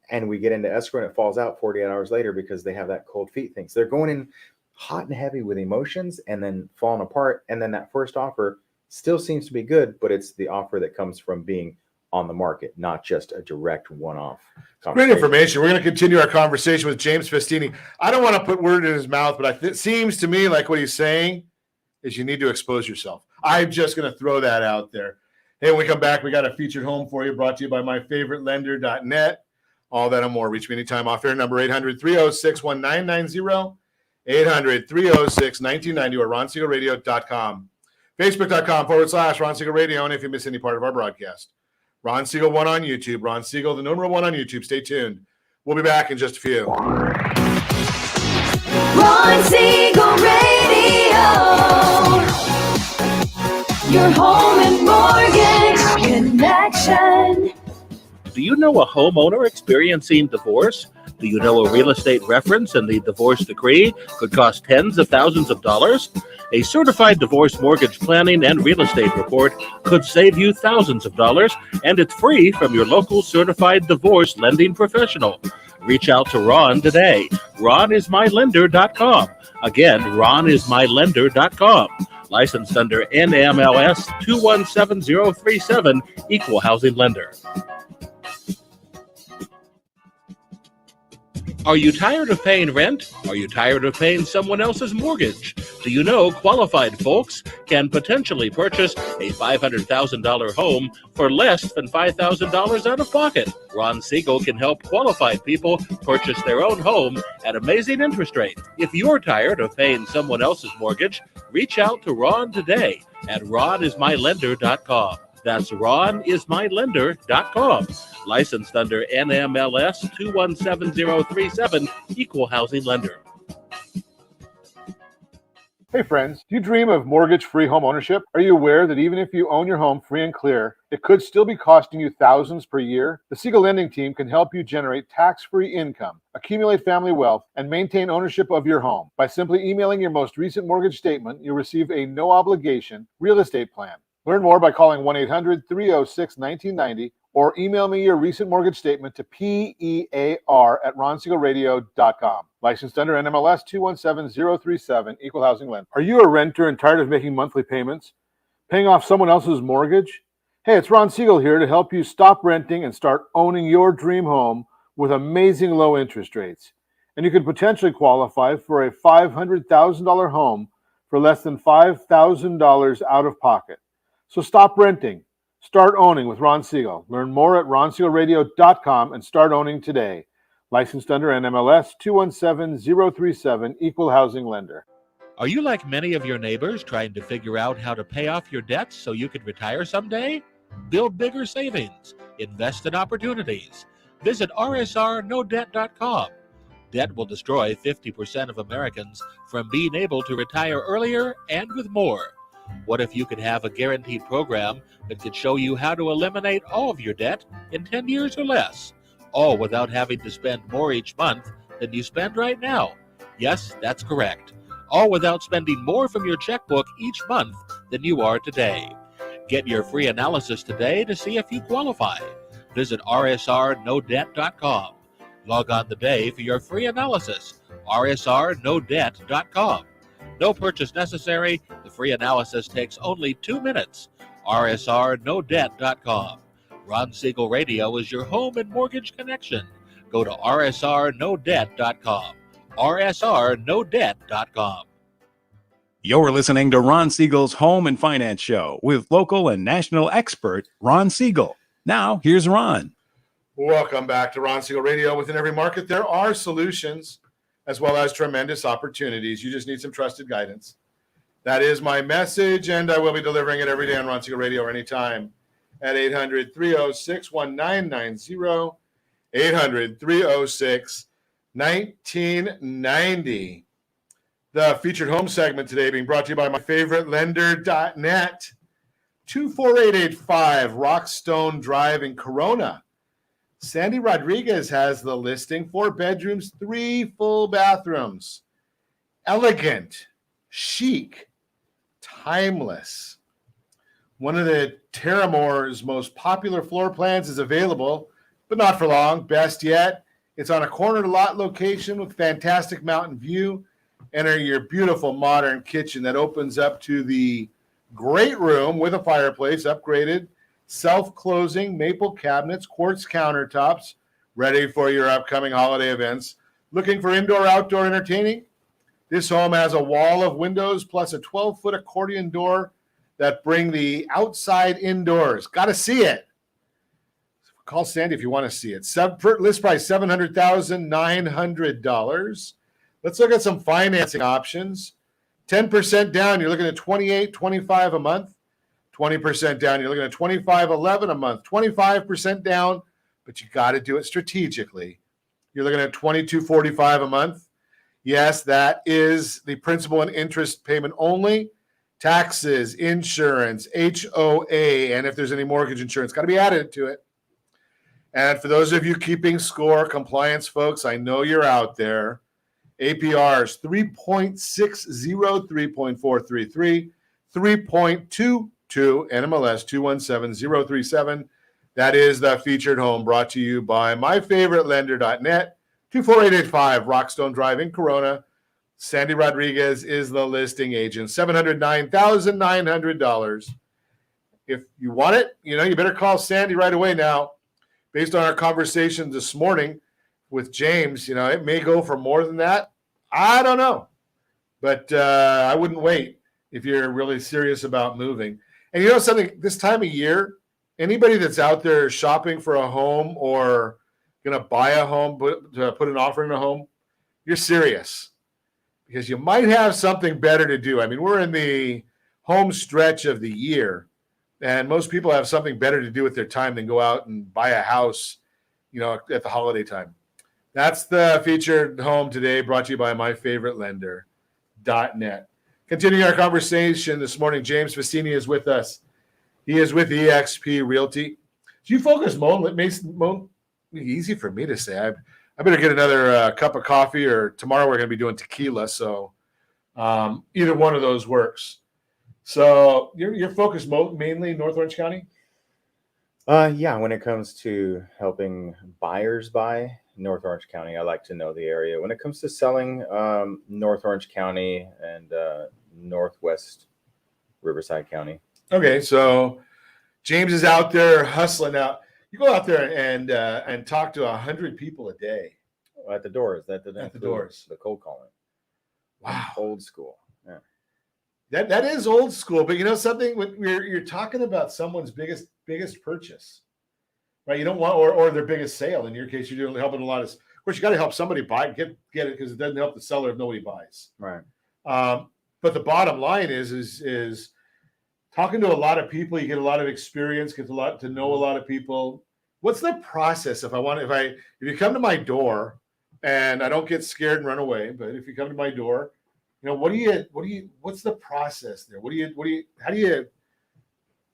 And we get into escrow and it falls out 48 hours later because they have that cold feet thing. So they're going in hot and heavy with emotions and then falling apart. And then that first offer still seems to be good, but it's the offer that comes from being on the market, not just a direct one-off. Great information. We're going to continue our conversation with James Festini. I don't want to put word in his mouth, but it seems to me like what he's saying is you need to expose yourself. I'm just going to throw that out there. Hey, when we come back, we got a featured home for you brought to you by myfavoritelender.net. All that and more. Reach me anytime off air. Number 800-306-1990, 800-306-1990, or ronsiegelradio.com. Facebook.com/Ron Siegel Radio. And if you miss any part of our broadcast, Ron Siegel 1 on YouTube. Ron Siegel, the numeral 1 on YouTube. Stay tuned. We'll be back in just a few. Ron Siegel Radio. Your home and mortgage connection. Do you know a homeowner experiencing divorce? Do you know a real estate reference and the divorce decree could cost tens of thousands of dollars? A certified divorce mortgage planning and real estate report could save you thousands of dollars, and it's free from your local certified divorce lending professional. Reach out to Ron today. RonIsMyLender.com. Again, RonIsMyLender.com. Licensed under NMLS 217037, Equal Housing Lender. Are you tired of paying rent? Are you tired of paying someone else's mortgage? Do you know qualified folks can potentially purchase a $500,000 home for less than $5,000 out of pocket? Ron Siegel can help qualified people purchase their own home at amazing interest rates. If you're tired of paying someone else's mortgage, reach out to Ron today at ronismylender.com. That's ronismylender.com. Licensed under NMLS 217037, Equal Housing Lender. Hey friends, do you dream of mortgage-free home ownership? Are you aware that even if you own your home free and clear, it could still be costing you thousands per year? The Siegel Lending Team can help you generate tax-free income, accumulate family wealth, and maintain ownership of your home. By simply emailing your most recent mortgage statement, you'll receive a no-obligation real estate plan. Learn more by calling 1-800-306-1990 or email me your recent mortgage statement to PEAR@RonSiegelRadio.com. Licensed under NMLS 217037, Equal Housing Lender. Are you a renter and tired of making monthly payments? Paying off someone else's mortgage? Hey, it's Ron Siegel here to help you stop renting and start owning your dream home with amazing low interest rates. And you could potentially qualify for a $500,000 home for less than $5,000 out of pocket. So stop renting. Start owning with Ron Siegel. Learn more at RonSiegelRadio.com and start owning today. Licensed under NMLS 217037, Equal Housing Lender. Are you like many of your neighbors trying to figure out how to pay off your debts so you can retire someday? Build bigger savings. Invest in opportunities. Visit rsrnodebt.com. Debt will destroy 50% of Americans from being able to retire earlier and with more. What if you could have a guaranteed program that could show you how to eliminate all of your debt in 10 years or less, all without having to spend more each month than you spend right now? Yes, that's correct. All without spending more from your checkbook each month than you are today. Get your free analysis today to see if you qualify. Visit rsrnodebt.com. Log on today for your free analysis. rsrnodebt.com. No purchase necessary. The free analysis takes only 2 minutes. rsrnodebt.com. Ron Siegel Radio is your home and mortgage connection. Go to rsrnodebt.com. rsrnodebt.com. You're listening to Ron Siegel's Home and Finance Show with local and national expert Ron Siegel. Now, here's Ron. Welcome back to Ron Siegel Radio. Within every market, there are solutions as well as tremendous opportunities. You just need some trusted guidance. That is my message, and I will be delivering it every day on Ron Siegel Radio or anytime at 800-306-1990, 800-306-1990. The featured home segment today being brought to you by myfavoritelender.net. 24885 Rockstone Drive in Corona. Sandy Rodriguez has the listing. 4 bedrooms, 3 full bathrooms. Elegant, chic, timeless. One of the Terramore's most popular floor plans is available, but not for long. Best yet, it's on a corner lot location with fantastic mountain view. Enter your beautiful modern kitchen that opens up to the great room with a fireplace, upgraded, self-closing maple cabinets, quartz countertops, ready for your upcoming holiday events. Looking for indoor-outdoor entertaining? This home has a wall of windows plus a 12-foot accordion door that bring the outside indoors. Got to see it. Call Sandy if you want to see it. List price $700,900. Let's look at some financing options. 10% down, you're looking at $28.25 a month. 20% down, you're looking at $25.11 a month. 25% down, but you got to do it strategically. You're looking at $22.45 a month. Yes, that is the principal and interest payment only. Taxes, insurance, HOA, and if there's any mortgage insurance, got to be added to it. And for those of you keeping score, compliance folks, I know you're out there. APRs 3.60, 3.433, 3.22, NMLS 217037. That is the featured home brought to you by myfavoritelender.net, 24885 Rockstone Drive in Corona. Sandy Rodriguez is the listing agent, $709,900. If you want it, you better call Sandy right away now. Based on our conversation this morning, with James, it may go for more than that. I don't know. But I wouldn't wait if you're really serious about moving. And something, this time of year, anybody that's out there shopping for a home or going to buy a home, put an offer in a home, you're serious because you might have something better to do. I mean, we're in the home stretch of the year, and most people have something better to do with their time than go out and buy a house, at the holiday time. That's the featured home today, brought to you by myfavouritelender.net. Continuing our conversation this morning, James Festini is with us. He is with eXp Realty. Do you focus, Mo? Easy for me to say. I better get another cup of coffee, or tomorrow we're going to be doing tequila. So either one of those works. So you're focused mainly North Orange County? Yeah, when it comes to helping buyers buy North Orange County, I like to know the area. When it comes to selling, North Orange County and Northwest Riverside County. Okay, so James is out there hustling out. You go out there and talk to 100 people a day at the doors. At the doors, the cold calling. Wow, old school. Yeah, that is old school. But something, you're talking about someone's biggest purchase, right? You don't want or their biggest sale. In your case, you're helping a lot of course, you got to help somebody buy, get it, because it doesn't help the seller if nobody buys. Right. But the bottom line is talking to a lot of people. You get a lot of experience, get to know a lot of people. What's the process if you come to my door and I don't get scared and run away, but if you come to my door, what's the process there? How do you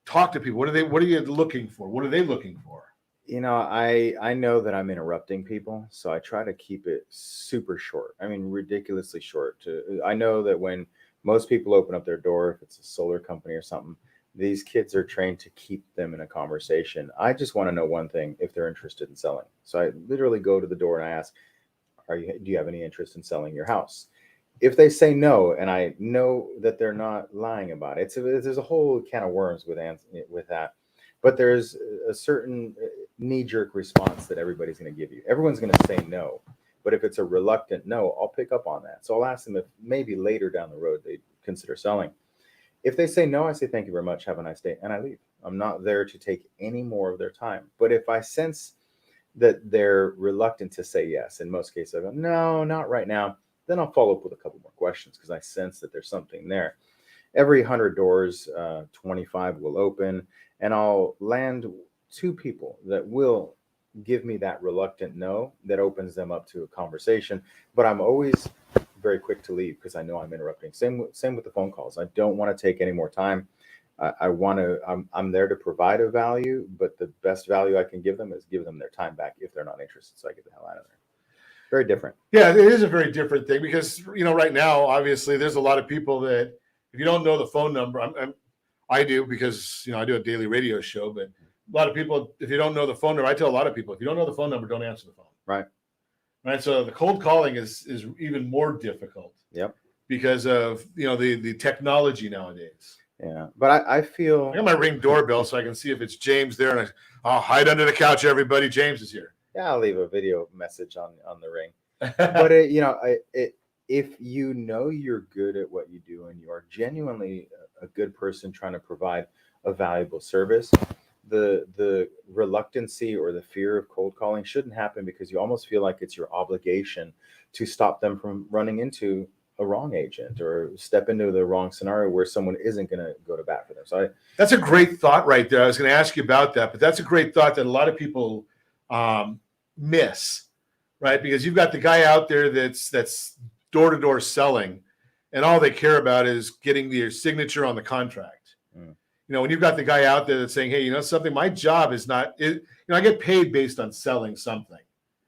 talk to people? What are you looking for? What are they looking for? I know that I'm interrupting people, so I try to keep it super short. I mean, ridiculously short. I know that when most people open up their door, if it's a solar company or something, these kids are trained to keep them in a conversation. I just want to know one thing, if they're interested in selling. So I literally go to the door and I ask, do you have any interest in selling your house? If they say no, and I know that they're not lying about it, there's a whole can of worms with that. But there's a certain knee-jerk response that everybody's going to give you. Everyone's going to say no. But if it's a reluctant no, I'll pick up on that. So I'll ask them if maybe later down the road they consider selling. If they say no, I say, thank you very much, have a nice day, and I leave. I'm not there to take any more of their time. But if I sense that they're reluctant to say yes, in most cases I go, no, not right now, then I'll follow up with a couple more questions because I sense that there's something there. Every 100 doors, 25 will open, and I'll land 2 people that will give me that reluctant no that opens them up to a conversation. But I'm always very quick to leave because I know I'm interrupting. Same with the phone calls. I don't want to take any more time. I'm there to provide a value, but the best value I can give them is give them their time back if they're not interested. So I get the hell out of there. Very different. Yeah, it is a very different thing because, right now, obviously, there's a lot of people that if you don't know the phone number, I do because, I do a daily radio show, but a lot of people, if you don't know the phone number, I tell a lot of people, if you don't know the phone number, don't answer the phone. Right. Right. So the cold calling is even more difficult. Yep. Because of, the technology nowadays. Yeah. But I feel. I got my Ring doorbell so I can see if it's James there, and I'll hide under the couch, everybody. James is here. Yeah, I'll leave a video message on the Ring. But if you're good at what you do and you are genuinely a good person trying to provide a valuable service, the reluctancy or the fear of cold calling shouldn't happen because you almost feel like it's your obligation to stop them from running into a wrong agent or step into the wrong scenario where someone isn't going to go to bat for them. So that's a great thought right there. I was going to ask you about that, but that's a great thought that a lot of people miss, right? Because you've got the guy out there that's door-to-door selling, and all they care about is getting their signature on the contract. When you've got the guy out there that's saying, hey, something, my job is not, I get paid based on selling something.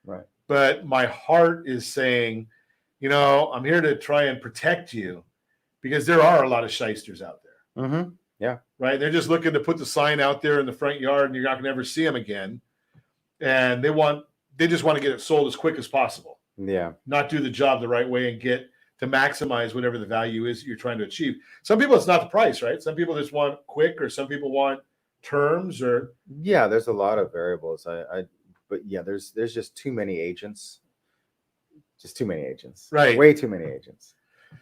Right. But my heart is saying, I'm here to try and protect you because there are a lot of shysters out there. Mm-hmm. Yeah. Right. They're just looking to put the sign out there in the front yard and you're not going to ever see them again. And they just want to get it sold as quick as possible. Yeah. Not do the job the right way and get to maximize whatever the value is you're trying to achieve. Some people, it's not the price, right? Some people just want quick, or some people want terms, or. Yeah, there's a lot of variables. I But yeah, there's just too many agents. Just too many agents. Right. Way too many agents.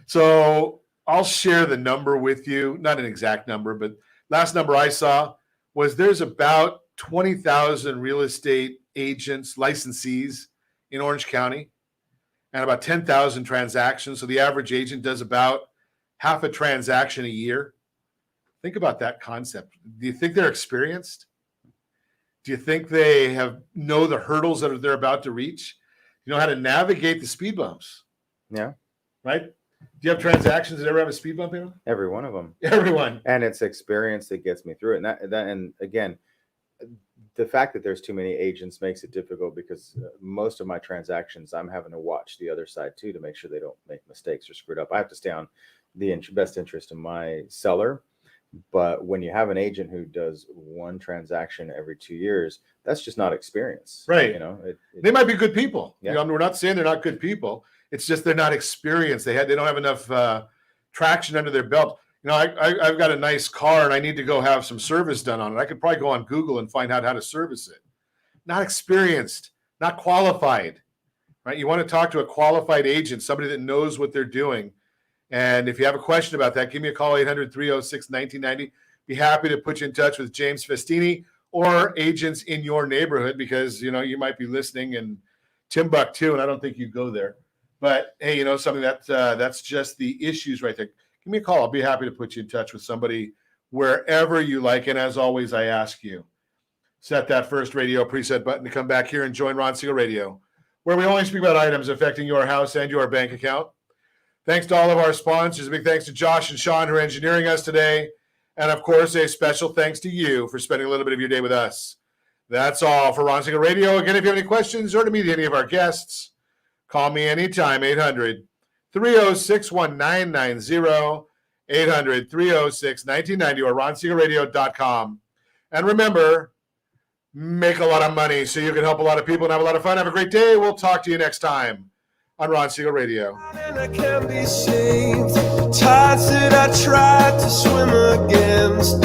So I'll share the number with you, not an exact number, but last number I saw was there's about 20,000 real estate agents, licensees in Orange County, and about 10,000 transactions. So the average agent does about half a transaction a year. Think about that concept. Do you think they're experienced? Do you think they know the hurdles that they're about to reach? You know how to navigate the speed bumps? Yeah. Right? Do you have transactions that ever have a speed bump in them? Every one of them. Everyone. And it's experience that gets me through it. And again, the fact that there's too many agents makes it difficult because most of my transactions, I'm having to watch the other side too to make sure they don't make mistakes or screwed up. I have to stay on the best interest of my seller. But when you have an agent who does one transaction every 2 years, that's just not experience. Right. You know, they might be good people. Yeah. You know, we're not saying they're not good people. It's just they're not experienced. They don't have enough traction under their belt. You know, I've got a nice car and I need to go have some service done on it. I could probably go on Google and find out how to service it. Not experienced, not qualified, right? You want to talk to a qualified agent, somebody that knows what they're doing. And if you have a question about that, give me a call, 800-306-1990. Be happy to put you in touch with James Festini or agents in your neighborhood because, you know, you might be listening in Timbuktu, and I don't think you go there. But, hey, you know, something that's just the issues right there. Give me a call. I'll be happy to put you in touch with somebody wherever you like. And as always, I ask you, set that first radio preset button to come back here and join Ron Siegel Radio, where we only speak about items affecting your house and your bank account. Thanks to all of our sponsors. A big thanks to Josh and Sean who are engineering us today. And, of course, a special thanks to you for spending a little bit of your day with us. That's all for Ron Siegel Radio. Again, if you have any questions or to meet any of our guests, call me anytime, 800-306-1990, 800-306-1990, or ronsiegelradio.com. And remember, make a lot of money so you can help a lot of people and have a lot of fun. Have a great day. We'll talk to you next time on Ron Siegel Radio. And I can't be saved. Tides that I tried to swim against